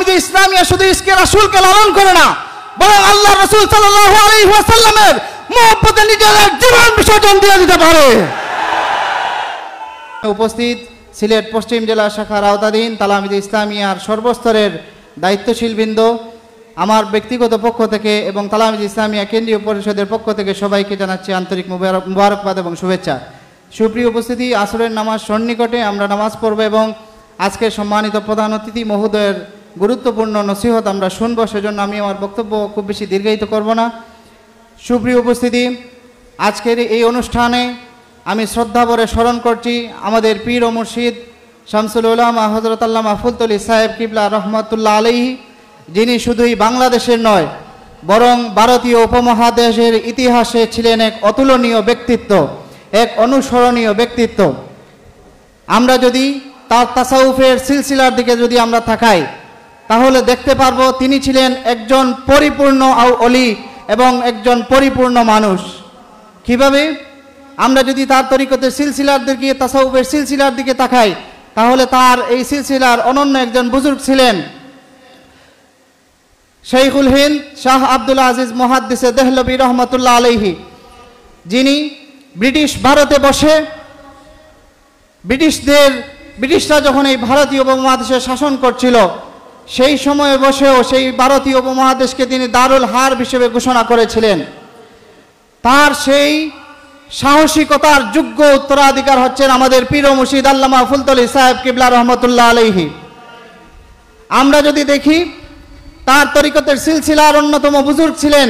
তালামিযে ইসলামিয়া শুধু ইশকে রাসূলকে লালন করে না, বরং আল্লাহ রাসূল সাল্লাল্লাহু আলাইহি ওয়াসাল্লামের মহব্বতে নিজেদের জীবন বিসর্জন দিয়ে দিতে পারে। উপস্থিত সিলেট পশ্চিম জেলা শাখার আওতাধীন তালামিযে ইসলামিয়ার সর্বস্তরের দায়িত্বশীলবৃন্দ, আমার ব্যক্তিগত পক্ষ থেকে এবং তালামিযে ইসলামিয়া কেন্দ্রীয় পরিষদের পক্ষ থেকে সবাইকে জানাচ্ছি আন্তরিক মুবারকবাদ এবং শুভেচ্ছা। সুপ্রিয় উপস্থিতি, আসরের নামাজ সন্নিকটে, আমরা নামাজ পড়ব এবং আজকের সম্মানিত প্রধান অতিথি মহোদয়ের গুরুত্বপূর্ণ নসিহত আমরা শুনব। সেজন্য আমি আমার বক্তব্য খুব বেশি দীর্ঘায়িত করব না। সুপ্রিয় উপস্থিতি, আজকের এই অনুষ্ঠানে আমি শ্রদ্ধাভরে স্মরণ করছি আমাদের পীর ও মুর্শিদ শামসুল উলামা হযরত আল্লামা ফুলতলী সাহেব কিবলা রহমাতুল্লাহ আলাইহি, যিনি শুধুই বাংলাদেশের নয় বরং ভারতীয় উপমহাদেশের ইতিহাসে ছিলেন এক অতুলনীয় ব্যক্তিত্ব, এক অনুসরণীয় ব্যক্তিত্ব। আমরা যদি তার তাসাউফের সিলসিলার দিকে যদি আমরা তাকাই তাহলে দেখতে পারবো তিনি ছিলেন একজন পরিপূর্ণ অলি এবং একজন পরিপূর্ণ মানুষ। কিভাবে? আমরা যদি তার তরিকতের সিলসিলার দিকে, তাসাউফের সিলসিলার দিকে তাকাই তাহলে তার এই সিলসিলার অনন্য একজন বুজুর্গ ছিলেন শাইখুল হিন্দ শাহ আব্দুল আজিজ মুহাদ্দিসে দেহলভী রহমাতুল্লাহ আলাইহি, যিনি ব্রিটিশ ভারতে বসে ব্রিটিশরা যখন এই ভারতীয় উপমহাদেশে শাসন করছিল সেই সময়ে বসেও সেই ভারতীয় উপমহাদেশকে তিনি দারুল হারব হিসেবে ঘোষণা করেছিলেন। তার সেই সাহসিকতার যোগ্য উত্তরাধিকার হচ্ছেন আমাদের পীর ও মুর্শিদ আল্লামা ফুলতলী সাহেব কিবলা রহমাতুল্লাহ আলাইহি। আমরা যদি দেখি তার তরিকতের সিলসিলার অন্যতম বুজুর্গ ছিলেন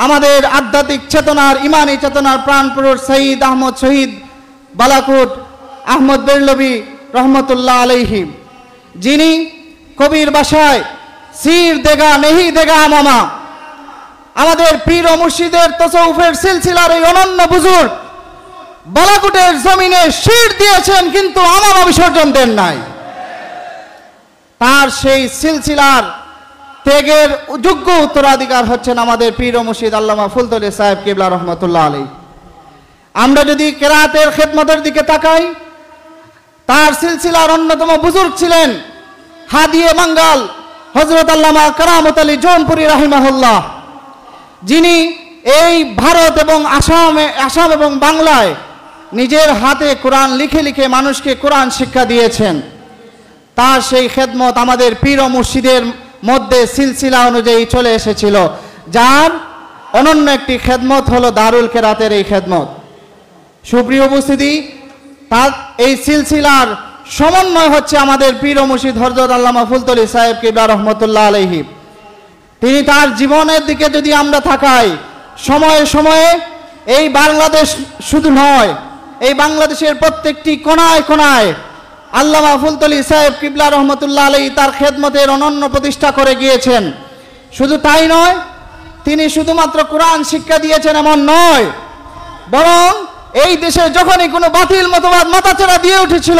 আমাদের আধ্যাত্মিক চেতনার, ইমানি চেতনার প্রাণপুরুষ সঈদ আহমদ শহীদ বালাকুট আহমদ বেরলভী রহমতুল্লাহ আলাইহি, যিনি কবির ভাষায় সির দেগা নেহি দেগা মামা, আমাদের পীর ও মুর্শিদের তাসাউফের সিলসিলার এই অনন্য বুজুর্গ বালাকুটের জমিনে শির দিয়েছেন কিন্তু আমামা বিসর্জন দেন নাই। তার সেই সিলসিলার ত্যাগের যোগ্য উত্তরাধিকার হচ্ছেন আমাদের পীর ও মুর্শিদ আল্লামা ফুলতলী সাহেব কিবলা রহমাতুল্লাহ আলাইহি। আমরা যদি কেরাতের খেদমতের দিকে তাকাই, তার সিলসিলার অন্যতম বুজুর্গ ছিলেন হাদিয়ে বাঙ্গাল হযরত আল্লামা কারামত আলী জৌনপুরী রাহিমাহুল্লাহ, যিনি এই ভারত এবং আসাম এবং বাংলায় নিজের হাতে কোরআন লিখে লিখে মানুষকে কোরআন শিক্ষা দিয়েছেন। তার সেই খেদমত আমাদের পীর ও মুর্শিদের মধ্যে সিলসিলা অনুযায়ী চলে এসেছিল, যার অনন্য একটি খেদমত হলো দারুল কেরাতের এই খেদমত। সুপ্রিয় উপস্থিতি, তার এই সিলসিলার সমন্বয় হচ্ছে আমাদের পীর ও মুর্শিদ হযরত আল্লামা ফুলতলী সাহেব কিবলা রহমাতুল্লাহ আলাইহি। তিনি তার জীবনের দিকে যদি আমরা তাকাই, সময়ে সময়ে এই বাংলাদেশ শুধু নয়, এই বাংলাদেশের প্রত্যেকটি কোনায় কোনায় আল্লামা ফুলতলী সাহেব কিবলা রহমাতুল্লাহ আলাইহি তার খেদমতের অনন্য প্রতিষ্ঠা করে গিয়েছেন। শুধু তাই নয়, তিনি শুধুমাত্র কোরআন শিক্ষা দিয়েছেন এমন নয়, বরং এই দেশে যখনই কোনো বাতিল মতবাদ মাথাচাড়া দিয়ে উঠেছিল,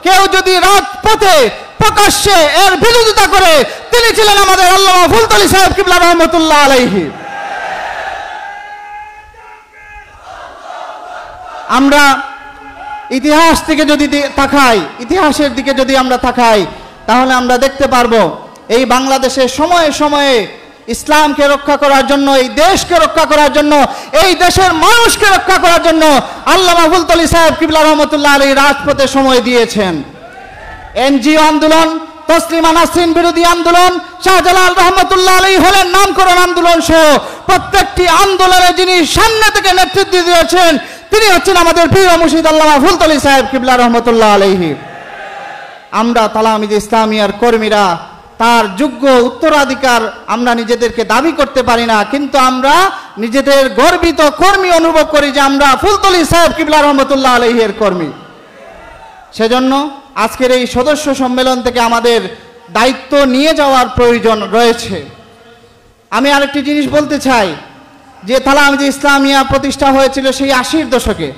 কেউ যদি রাজপথে প্রকাশ্যে এর বিরোধিতা করে, তিনি ছিলেন আমাদের আল্লামা ফুলতলী সাহেব কিবলা রহমাতুল্লাহ আলাইহি। আমরা ইতিহাস থেকে যদি তাকাই, ইতিহাসের দিকে যদি আমরা তাকাই তাহলে আমরা দেখতে পারবো এই বাংলাদেশে সময়ে সময়ে ইসলামকে রক্ষা করার জন্য, এই দেশকে রক্ষা করার জন্য, এই দেশের মানুষকে রক্ষা করার জন্য আল্লামা ফুলতলী সাহেব কিবলা রহমাতুল্লাহ আলাইহি রাজপথে সময় দিয়েছেন। এনজিও আন্দোলন, তসলিমা নাসরিন বিরোধী আন্দোলন, শাহজালাল রহমাতুল্লাহ আলাইহি হলেন নামকরণ আন্দোলন সহ প্রত্যেকটি আন্দোলনে যিনি সামনে থেকে নেতৃত্ব দিয়েছেন তিনি হচ্ছেন আমাদের পীর ও মুর্শিদ আল্লামা ফুলতলী সাহেব কিবলা রহমাতুল্লাহ আলাইহি। আমরা তালামিযে ইসলামিয়ার কর্মীরা তার যোগ্য উত্তরাধিকার আমরা নিজেদেরকে দাবি করতে পারি না, কিন্তু আমরা নিজেদের গর্বিত কর্মী অনুভব করি যে আমরা ফুলতলী সাহেব কিবলা রহমাতুল্লাহ আলাইহির কর্মী। সেজন্য আজকের এই সদস্য সম্মেলন থেকে আমাদের দায়িত্ব নিয়ে যাওয়ার প্রয়োজন রয়েছে। আমি আরেকটি জিনিস বলতে চাই যে তালামিযে ইসলামিয়া প্রতিষ্ঠা হয়েছিল সেই 80-র দশকে।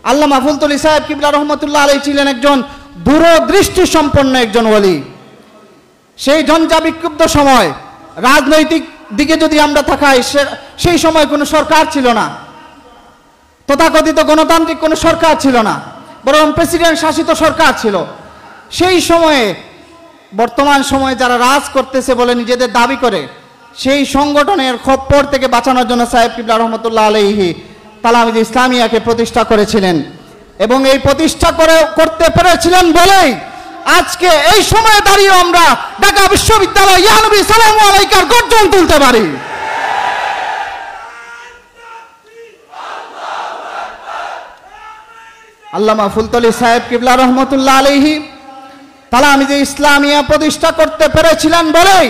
আল্লামা ফুলতলী সাহেব কিবলা রহমাতুল্লাহ আলাইহি ছিলেন একজন দূরদৃষ্টি সম্পন্ন একজন ওলি। সেই ঝঞ্ঝা বিক্ষুব্ধ সময়, রাজনৈতিক দিকে যদি আমরা তাকাই, সেই সময় কোনো সরকার ছিল না, তথাকথিত গণতান্ত্রিক কোনো সরকার ছিল না, বরং প্রেসিডেন্ট শাসিত সরকার ছিল। সেই সময়ে বর্তমান সময়ে যারা রাজ করতেছে বলে নিজেদের দাবি করে, সেই সংগঠনের খপ্পর থেকে বাঁচানোর জন্য সাহেব কিবলা রহমতুল্লাহ আলাইহি তালামিজ ইসলামিয়াকে প্রতিষ্ঠা করেছিলেন এবং এই প্রতিষ্ঠা করতে পেরেছিলেন বলেই আজকে এই সময়ে দাঁড়িয়ে আমরা ঢাকা বিশ্ববিদ্যালয় ইয়া নবী সাল্লাল্লাহু আলাইহির গর্জন তুলতে পারি। আল্লামা ফুলতলি সাহেব কিবলা রহমতুল্লাহ আলাইহি তালামিজ ইসলামিয়া প্রতিষ্ঠা করতে পেরেছিলেন বলেই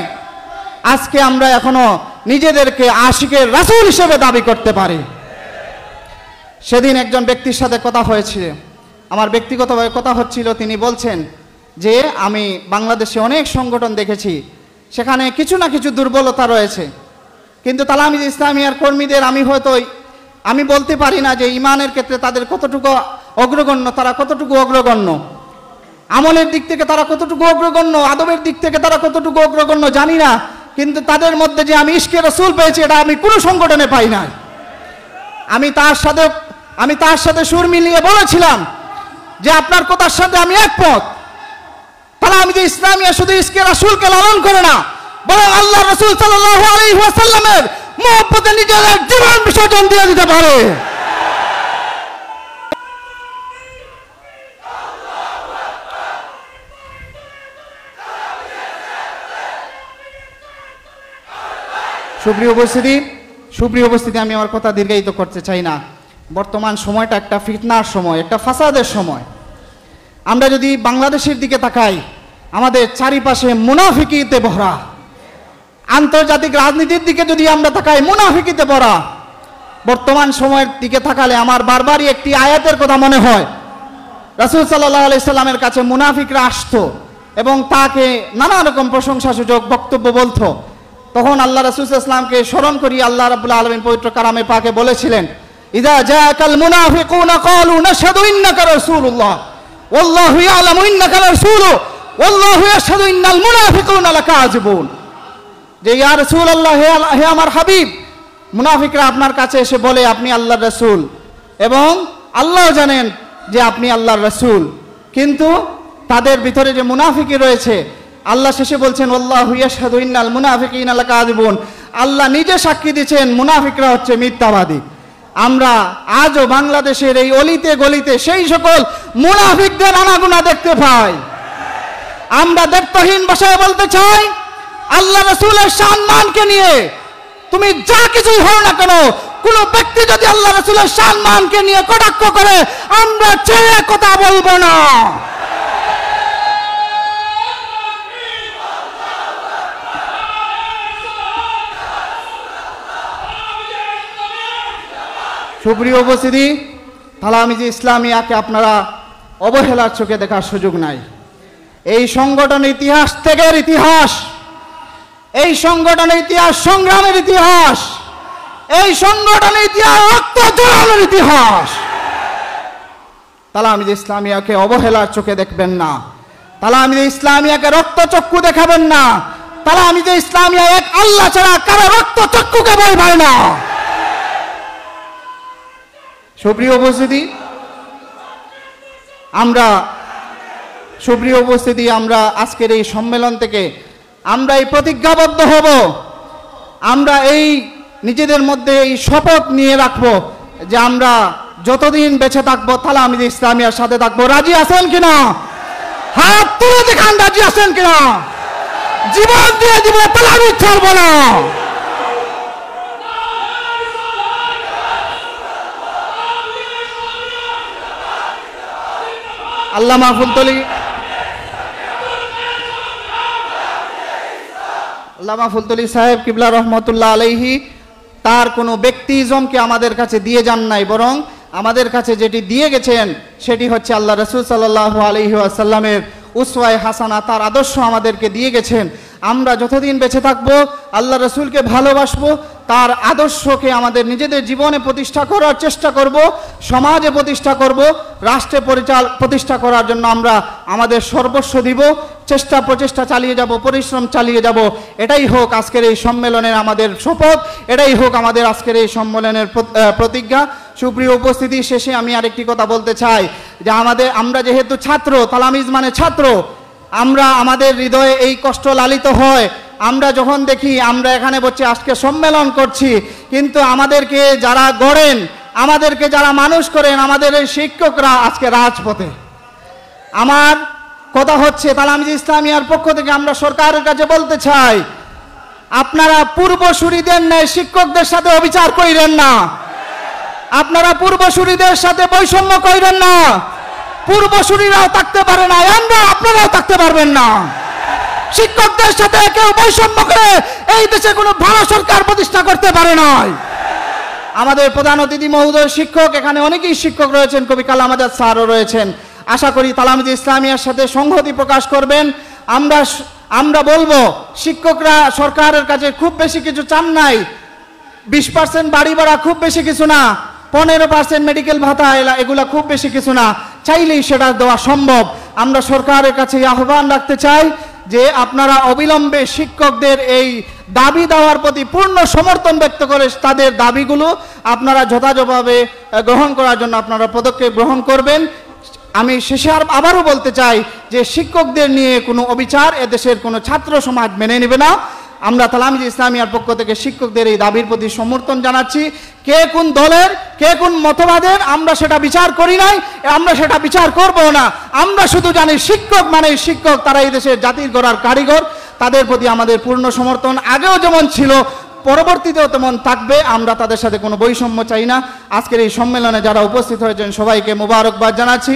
আজকে আমরা এখনো নিজেদেরকে আশিকের রাসূল হিসেবে দাবি করতে পারি। সেদিন একজন ব্যক্তির সাথে কথা হয়েছিল, আমার ব্যক্তিগতভাবে কথা হচ্ছিল। তিনি বলছেন যে আমি বাংলাদেশে অনেক সংগঠন দেখেছি, সেখানে কিছু না কিছু দুর্বলতা রয়েছে, কিন্তু তালামিজ ইসলামিয়ার কর্মীদের আমি বলতে পারি না যে ইমানের ক্ষেত্রে তাদের কতটুকু অগ্রগণ্য, তারা কতটুকু অগ্রগণ্য, আমলের দিক থেকে তারা কতটুকু অগ্রগণ্য, আদবের দিক থেকে তারা কতটুকু অগ্রগণ্য জানি না, কিন্তু তাদের মধ্যে যে আমি ইশকে রাসূল পেয়েছি এটা আমি কোনো সংগঠনে পাই না। আমি তার সাথে সুর মিলিয়ে বলেছিলাম যে আপনার কথার সাথে আমি একমত। তালামিজ ইসলামিয়া শুধু ইশকে রাসূলকে লালন করে না, বরং আল্লাহর রাসূল সাল্লাল্লাহু আলাইহি ওয়াসাল্লামের মহব্বতে নিজেদের জীবন বিসর্জন দিয়ে দিতে পারে। সুপ্রিয় উপস্থিতি, আমি আমার কথা দীর্ঘায়িত করতে চাই না। বর্তমান সময়টা একটা ফিতনার সময়, একটা ফাসাদের সময়। আমরা যদি বাংলাদেশের দিকে তাকাই, আমাদের চারিপাশে মুনাফিকিতে ভরা। আন্তর্জাতিক রাজনীতির দিকে যদি আমরা তাকাই, মুনাফিকিতে ভরা। বর্তমান সময়ের দিকে তাকালে আমার বারবারই একটি আয়াতের কথা মনে হয়। রাসূল সাল্লাল্লাহু আলাইহি সাল্লামের কাছে মুনাফিকরা আসতো এবং তাকে নানা রকম প্রশংসাসূচক বক্তব্য বলতো। তখন আল্লাহ রাসূল সাল্লাল্লাহু আলাইহি ওয়াসাল্লামকে স্মরণ করি আল্লাহ রাব্বুল আলামিন পবিত্র কালামে পাকে বলেছিলেন, ইযা জাআকাল মুনাফিকুনা ক্বালু নাশহাদু ইন্নাকা রাসূলুল্লাহ ওয়াল্লাহু ইয়ালামু ইন্নাকা রাসূলুহু ওয়াল্লাহু ইয়াশহাদু ইন্নাল মুনাফিকুনা লাকাযিবুন। যে ইয়া রাসূলুল্লাহ, হে আমার হাবিব, মুনাফিকরা আপনার কাছে এসে বলে আপনি আল্লাহর রাসূল এবং আল্লাহ জানেন যে আপনি আল্লাহর রাসূল, কিন্তু তাদের ভিতরে যে মুনাফিকি রয়েছে, আল্লাহ শেষে বলছেন আল্লাহু ইয়াশহাদু ইন্নাল মুনাফিকিনা লাকাযিবুন। আল্লাহ নিজে সাক্ষী দিচ্ছেন মুনাফিকরা হচ্ছে মিথ্যাবাদী। আমরা আজও বাংলাদেশের এই অলিতে গলিতে সেই সকল মুনাফিকদের আনাগোনা দেখতে পাই। আমরা দায়িত্বহীন ভাষায় বলতে চাই, আল্লাহ রাসূলের সম্মানকে নিয়ে তুমি যা কিছুই হও না কেন, কোন ব্যক্তি যদি আল্লাহ রাসূলের সম্মানকে নিয়ে কটাক্ষ করে, আমরা ছেড়ে কথা বলবো না। সুপ্রিয় উপস্থিতি, তালামিজ ইসলামিয়াকে আপনারা অবহেলার চোখে দেখার সুযোগ নাই। এই সংগঠনের ইতিহাস ত্যাগের ইতিহাস, এই সংগঠনের ইতিহাস সংগ্রামের ইতিহাস, এই সংগঠনের ইতিহাস রক্ত ঝরানোর ইতিহাস। তালামিজ ইসলামিয়াকে অবহেলার চোখে দেখবেন না, তালামিজ ইসলামিয়াকে রক্ত চক্ষু দেখাবেন না। তালামিজ ইসলামিয়া এক আল্লাহ ছাড়া কারো রক্ত চক্ষুকে ভয় পায় না। সুপ্রিয় উপস্থিতি, আমরা আজকের এই সম্মেলন থেকে আমরা এই প্রতিজ্ঞাবদ্ধ হব, আমরা এই নিজেদের মধ্যে এই শপথ নিয়ে রাখবো যে আমরা যতদিন বেঁচে থাকবো তালামিজ ইসলামিয়ার সাথে থাকবো। রাজি আছেন কিনা? হাত তুলে দেখান, রাজি আছেন কিনা? জীবন দিয়ে দিব, তালামিজ ছাড়বো না। আল্লামা ফুলতলি সাহেব কিবলা রহমতুল্লাহ আলাইহি তার কোনো ব্যক্তিজমকে আমাদের কাছে দিয়ে যান নাই, বরং আমাদের কাছে যেটি দিয়ে গেছেন সেটি হচ্ছে আল্লাহ রাসূল সাল্লাল্লাহু আলাইহি ওয়াসাল্লামের উসওয়ায়ে হাসানা, তার আদর্শ আমাদেরকে দিয়ে গেছেন। আমরা যতদিন বেঁচে থাকবো আল্লাহ রাসূলকে ভালোবাসবো, তার আদর্শকে আমাদের নিজেদের জীবনে প্রতিষ্ঠা করার চেষ্টা করব, সমাজে প্রতিষ্ঠা করব, রাষ্ট্রে প্রতিষ্ঠা করার জন্য আমরা আমাদের সর্বস্ব দিব, প্রচেষ্টা চালিয়ে যাব, পরিশ্রম চালিয়ে যাব। এটাই হোক আজকের এই সম্মেলনের আমাদের শপথ, এটাই হোক আমাদের আজকের এই সম্মেলনের প্রতিজ্ঞা। সুপ্রিয় উপস্থিতি, শেষে আমি আরেকটি কথা বলতে চাই যে আমরা যেহেতু ছাত্র, তালামিজ মানে ছাত্র, আমরা আমাদের হৃদয়ে এই কষ্ট লালিত হয় আমরা যখন দেখি আমরা এখানে বসে আজকে সম্মেলন করছি, কিন্তু আমাদেরকে যারা গড়েন, আমাদেরকে যারা মানুষ করেন, আমাদের এই শিক্ষকরা আজকে রাজপথে। আমার কথা হচ্ছে তালামিজ ইসলামিয়ার পক্ষ থেকে আমরা সরকারের কাছে বলতে চাই, আপনারা পূর্বসূরীদের ন্যায় শিক্ষকদের সাথে অবিচার কইরেন না, আপনারা পূর্বসূরীদের সাথে বৈষম্য কইরেন না। পূর্বসূরীরাও থাকতে পারে না, আপনারাও থাকতে পারবেন না। শিক্ষকদের সাথে কেউ বৈষম্য করে এই দেশে কোনো ভালো সরকার প্রতিষ্ঠা করতে পারে না। আমাদের প্রধান অতিথি মহোদয় শিক্ষক, এখানে অনেকেই শিক্ষক রয়েছেন, কবি কালাম আজাদ স্যারও রয়েছেন। আশা করি তালামিজ ইসলামিয়ার সাথে সংহতি প্রকাশ করবেন। আমরা বলবো শিক্ষকরা সরকারের কাছে খুব বেশি কিছু চান নাই, 20% বাড়ি ভাড়া খুব বেশি কিছু না, 15% মেডিকেল ভাতা এগুলা খুব বেশি কিছু না, চাইলেই সেটা দেওয়া সম্ভব। আমরা সরকারের কাছে আহ্বান রাখতে চাই যে আপনারা অবিলম্বে শিক্ষকদের এই দাবি দেওয়ার প্রতি পূর্ণ সমর্থন ব্যক্ত করে তাদের দাবিগুলো আপনারা যথাযথভাবে গ্রহণ করার জন্য আপনারা পদক্ষেপ গ্রহণ করবেন। আমি শেষে আবারও বলতে চাই যে শিক্ষকদের নিয়ে কোনো অবিচার এদেশের কোনো ছাত্র সমাজ মেনে নেবে না। আমরা তালামিজ ইসলামিয়ার পক্ষ থেকে শিক্ষকদের এই দাবির প্রতি সমর্থন জানাচ্ছি। কে কোন দলের, কে কোন মতবাদের আমরা সেটা বিচার করি নাই, আমরা সেটা বিচার করব না। আমরা শুধু জানি শিক্ষক মানে শিক্ষক, তারা এই দেশের জাতির গড়ার কারিগর। তাদের প্রতি আমাদের পূর্ণ সমর্থন, আগেও যেমন ছিল পরবর্তীতেও তেমন থাকবে। আমরা তাদের সাথে কোনো বৈষম্য চাই না। আজকের এই সম্মেলনে যারা উপস্থিত হয়েছেন সবাইকে মোবারকবাদ জানাচ্ছি।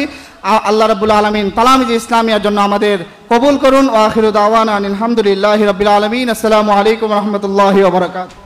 আল্লাহ রাব্বুল আলামিন তালামিজ ইসলামিয়ার জন্য আমাদের কবুল করুন। ওয়া আখিরু দাওয়ানা আলহামদুলিল্লাহি রাব্বিল আলামিন। আসসালামু আলাইকুম ওয়া রাহমাতুল্লাহি ওয়া বারাকাতুহু।